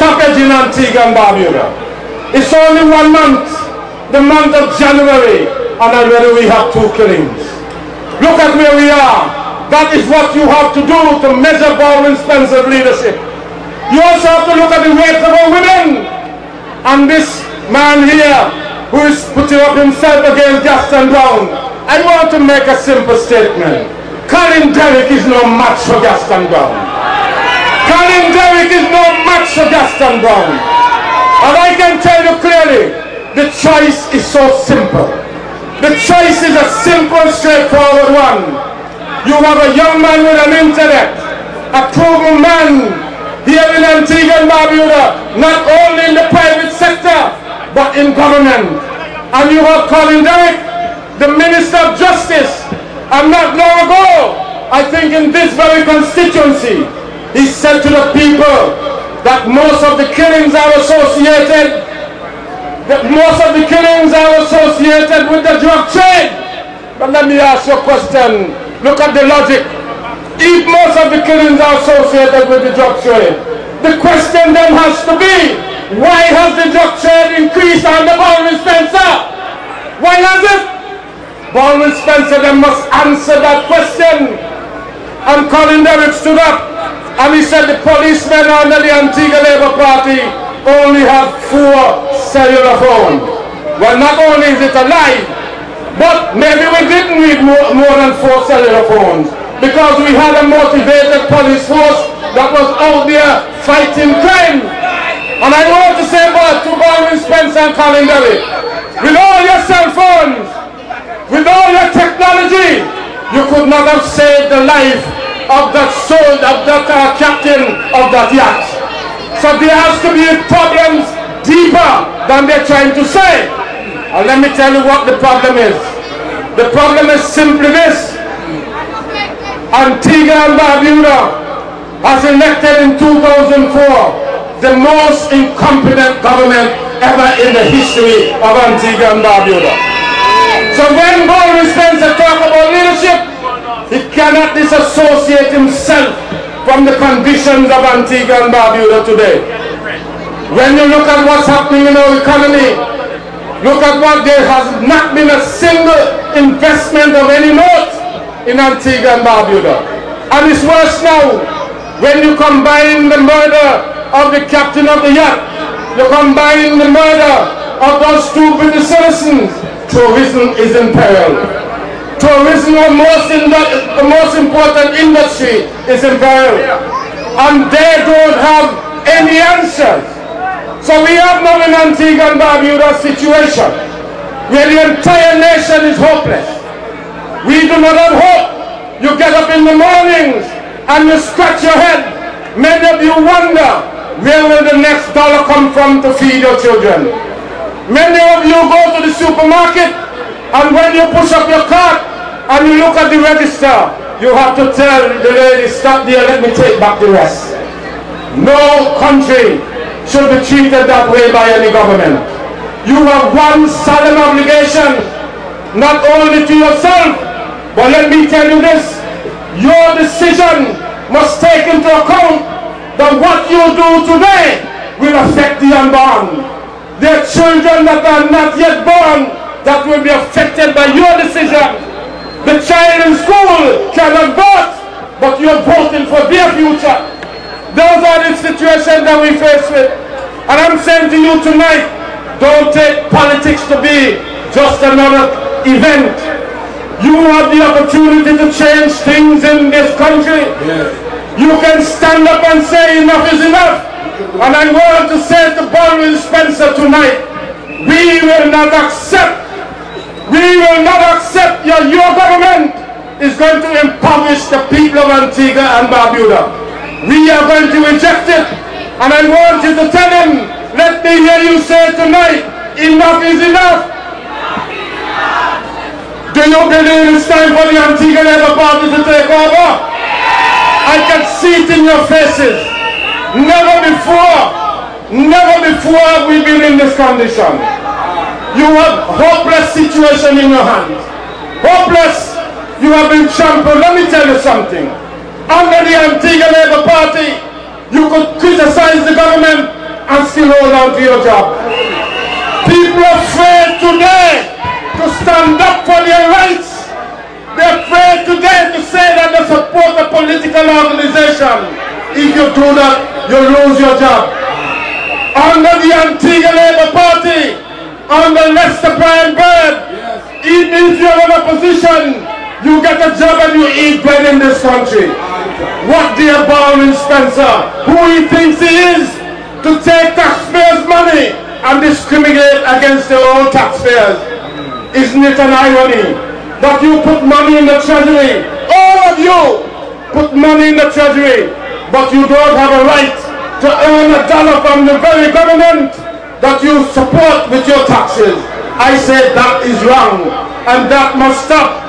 stoppage in Antigua and Barbuda. It's only 1 month, the month of January, and already we have 2 killings. Look at where we are. That is what you have to do to measure Browne16's leadership. You also have to look at the weight of our women. And this man here, who is putting up himself against Gaston Browne, I want to make a simple statement. Colin Derrick is no match for Gaston Browne. Colin Derrick is no match for Gaston Browne. And I can tell you clearly, the choice is so simple. The choice is a simple, straightforward one. You have a young man with an intellect, a proven man here in Antigua and Barbuda, not only in the private sector, but in government. And you have Colin Derrick, the Minister of Justice, and not long ago, I think in this very constituency, he said to the people that most of the killings are associated with the drug trade. But let me ask you a question. Look at the logic. If most of the killings are associated with the drug trade, the question then has to be, why has the drug trade increased under Browne16? Why has it? Browne16 then must answer that question. And Colin Derrick stood up and he said the policemen under the Antigua Labour Party only have 4 cellular phones. Well, not only is it a lie, but maybe we didn't need more than 4 cellular phones, because we had a motivated police force that was out there fighting crime. And I want to say about to Browne16 and Colin Derrick, with all your cell phones, with all your technology, you could not have saved the life of that soul, of that captain of that yacht. So there has to be problems deeper than they're trying to say. And let me tell you what the problem is. The problem is simply this. Antigua and Barbuda has elected in 2004 the most incompetent government ever in the history of Antigua and Barbuda. So when Browne16 talk about leadership, he cannot disassociate himself from the conditions of Antigua and Barbuda today. When you look at what's happening in our economy, look at what there has not been a single investment of any note in Antigua and Barbuda. And it's worse now. When you combine the murder of the captain of the yacht, you combine the murder of those 2 British citizens, tourism is in peril. Tourism, the most important industry, is in peril. And they don't have any answers. So we have now in Antigua and Barbuda a situation where the entire nation is hopeless. We do not have hope. You get up in the mornings and you scratch your head. Many of you wonder, where will the next dollar come from to feed your children? Many of you go to the supermarket, and when you push up your cart and you look at the register, you have to tell the lady, stop there, let me take back the rest. No country should be treated that way by any government. You have one solemn obligation, not only to yourself, but let me tell you this, your decision must take into account that what you do today will affect the unborn. There are children that are not yet born that will be affected by your decision. The child in school cannot vote, but you're voting for their future. Those are the situations that we face with. And I'm saying to you tonight, don't take politics to be just another event. You have the opportunity to change things in this country. Yes. You can stand up and say enough is enough. And I want to say to Browne16 tonight, we will not accept your government is going to impoverish the people of Antigua and Barbuda. We are going to reject it. And I want you to tell him, let me hear you say tonight, enough is enough. Do you believe it's time for the Antigua Labour Party to take over? I can see it in your faces. Never before have we been in this condition. You have hopeless situation in your hands. Hopeless. You have been trampled. Let me tell you something. Under the Antigua Labour Party, you could criticize the government and still hold on to your job. People are afraid today to stand up for their rights. They're afraid today to say that they support a political organization. If you do that, you lose your job. Under the Antigua Labour Party, under Lester Browne, even if you're in a position, you get a job and you eat bread in this country. What dear Browne16, who he thinks he is, to take taxpayers' money and discriminate against their own taxpayers? Isn't it an irony that you put money in the treasury, all of you put money in the treasury, but you don't have a right to earn $1 from the very government that you support with your taxes? I say that is wrong, and that must stop.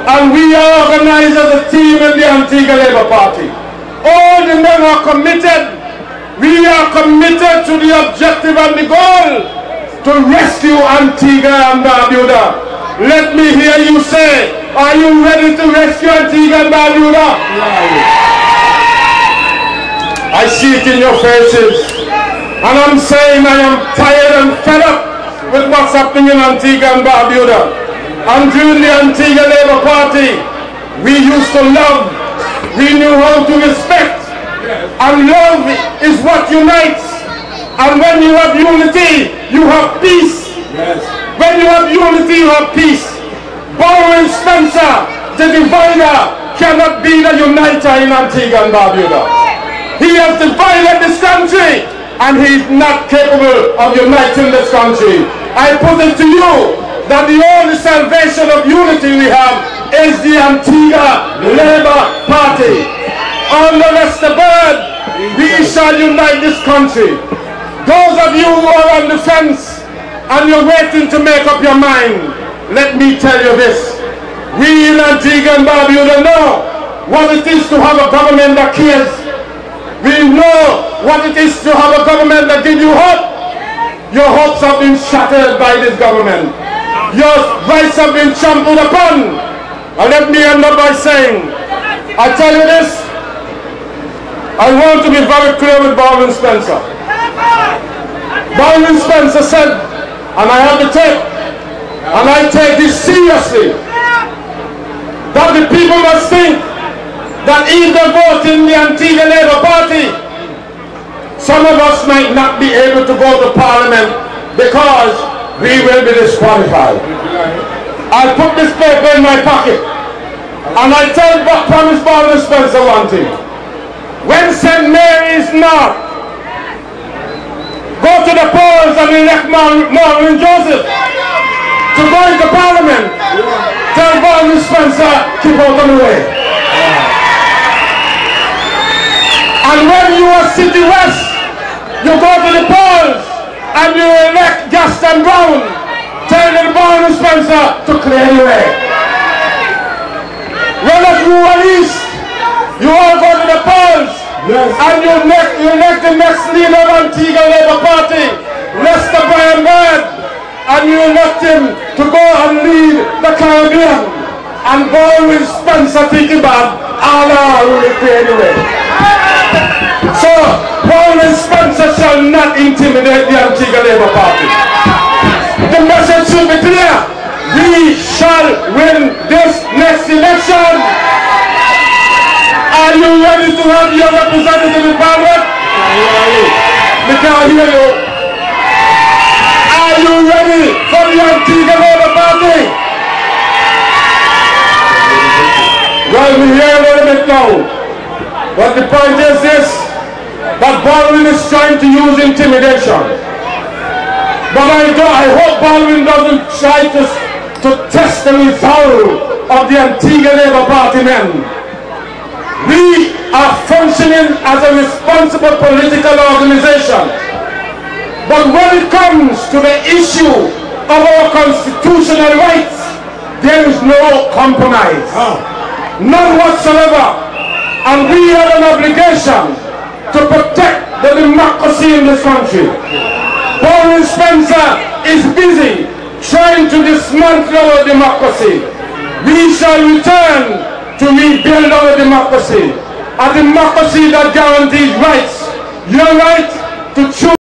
And we are organized as a team in the Antigua Labour Party. All the men are committed. We are committed to the objective and the goal to rescue Antigua and Barbuda. Let me hear you say, are you ready to rescue Antigua and Barbuda? I see it in your faces. And I'm saying I am tired and fed up with what's happening in Antigua and Barbuda. And during the Antigua Labour Party, we used to love, we knew how to respect, and love is what unites. And when you have unity, you have peace. When you have unity, you have peace. Browne16, the divider, cannot be the uniter in Antigua and Barbuda. He has divided this country, and he is not capable of uniting this country. I put it to you that the only salvation of unity we have is the Antigua Labour Party. Under Lester Browne, we shall unite this country. Those of you who are on the fence and you're waiting to make up your mind, let me tell you this. We in Antigua and Barbuda know what it is to have a government that cares. We know what it is to have a government that gives you hope. Your hopes have been shattered by this government. Your rights have been trampled upon. And let me end up by saying, I tell you this, I want to be very clear with Browne16. Browne16 said, and I have the tape, and I take this seriously, that the people must think that if they vote in the Antigua Labour Party, some of us might not be able to go to Parliament because we will be disqualified. I'll put this paper in my pocket, and I promise Browne16 one thing. When St. Mary's North go to the polls and elect Marvin Joseph to go into Parliament, tell Browne16, keep out of the way. And when you are City West, you go to the polls and you elect Gaston Browne, tell the Browne16 to clear the way. When you are East, you all go to the polls, and you elect the next leader of Antigua Labour Party, Lester Browne, and you elect him to go and lead the Caribbean. And Browne16 thinking about Allah will clear the way. So Browne16 shall not intimidate the Antigua Labour Party. The message should be clear. We shall win this next election. Are you ready to have your representative in Parliament? We can't hear you. Are you ready for the Antigua Labour Party? Well, we hear a little bit now. But the point is this, that Browne is trying to use intimidation. But I hope Browne doesn't try to test the resolve of the Antigua Labour Party men. We are functioning as a responsible political organization. But when it comes to the issue of our constitutional rights, there is no compromise. None whatsoever. And we have an obligation to protect the democracy in this country. Browne16 is busy trying to dismantle our democracy. We shall return to rebuild our democracy. A democracy that guarantees rights. Your right to choose.